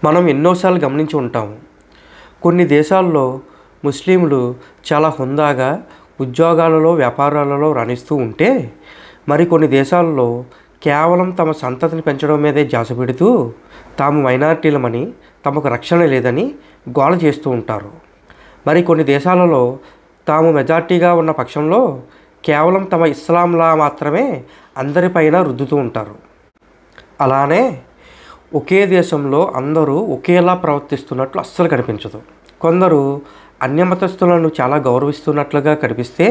మనం ఎన్నోసార్లు గమనించి ఉంటాము. కొన్ని దేశాల్లో ముస్లింలు చాలా హుందాగా ఉద్యోగాలలో వ్యాపారాలలో రాణిస్తూ ఉంటే, మరికొన్ని దేశాల్లో కేవలం తమ సంతతిని పెంచడం మీదే ధ్యాస పెడుతూ తాము మైనారిటీలమని, తమకు రక్షణ లేదని గోల చేస్తూ ఉంటారు. మరికొన్ని దేశాలలో తాము మెజార్టీగా ఉన్న పక్షంలో కేవలం తమ ఇస్లాంలా మాత్రమే అందరిపైన రుద్దుతూ ఉంటారు. అలానే ఒకే దేశంలో అందరూ ఒకేలా ప్రవర్తిస్తున్నట్లు అస్సలు కనిపించదు. కొందరు అన్యమతస్థులను చాలా గౌరవిస్తున్నట్లుగా కనిపిస్తే,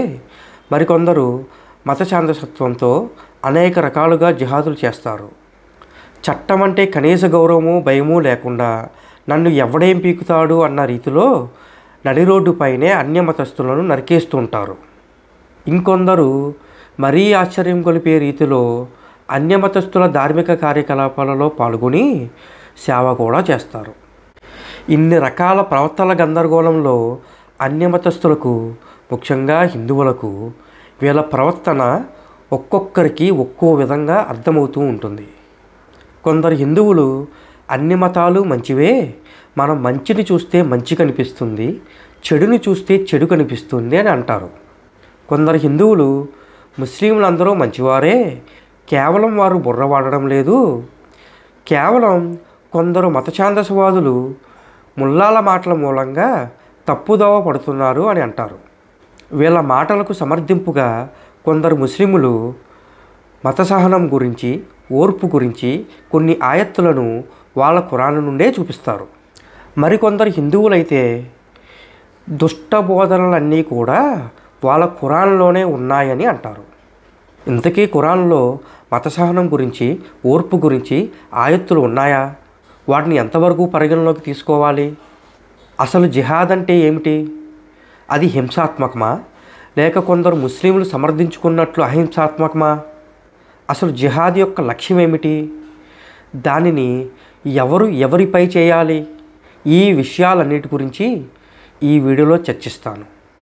మరికొందరు మత ఛాందసత్వంతో అనేక రకాలుగా జిహాదులు చేస్తారు. చట్టం అంటే కనీస గౌరవము భయము లేకుండా నన్ను ఎవడేం పీకుతాడు అన్న రీతిలో నడి రోడ్డుపైనే అన్యమతస్థులను నరికేస్తూ ఉంటారు. ఇంకొందరు మరీ ఆశ్చర్యం కొలిపే రీతిలో అన్యమతస్థుల ధార్మిక కార్యకలాపాలలో పాల్గొని సేవ కూడా చేస్తారు. ఇన్ని రకాల ప్రవర్తనల గందరగోళంలో అన్యమతస్థులకు, ముఖ్యంగా హిందువులకు వీళ్ళ ప్రవర్తన ఒక్కొక్కరికి ఒక్కో విధంగా అర్థమవుతూ ఉంటుంది. కొందరు హిందువులు అన్ని మతాలు మంచివే, మనం మంచిని చూస్తే మంచి కనిపిస్తుంది, చెడుని చూస్తే చెడు కనిపిస్తుంది అని అంటారు. కొందరు హిందువులు ముస్లింలందరూ మంచివారే, కేవలం వారు బుర్ర వాడడం లేదు, కేవలం కొందరు మతఛాందసవాదులు ముల్లాల మాటల మూలంగా తప్పుదోవ పడుతున్నారు అని అంటారు. వీళ్ళ మాటలకు సమర్థింపుగా కొందరు ముస్లిములు మత సహనం గురించి, ఓర్పు గురించి కొన్ని ఆయత్తులను వాళ్ళ ఖురాన్ నుండే చూపిస్తారు. మరికొందరు హిందువులైతే దుష్ట బోధనలన్నీ కూడా వాళ్ళ ఖురాన్లోనే ఉన్నాయని అంటారు. ఇంతకీ ఖురాన్లో మత సహనం గురించి, ఓర్పు గురించి ఆయత్తులు ఉన్నాయా? వాటిని ఎంతవరకు పరిగణలోకి తీసుకోవాలి? అసలు జిహాద్ అంటే ఏమిటి? అది హింసాత్మకమా, లేక కొందరు ముస్లింలు సమర్థించుకున్నట్లు అహింసాత్మకమా? అసలు జిహాద్ యొక్క లక్ష్యం ఏమిటి? దానిని ఎవరిపై చేయాలి? ఈ విషయాలన్నిటి గురించి ఈ వీడియోలో చర్చిస్తాను.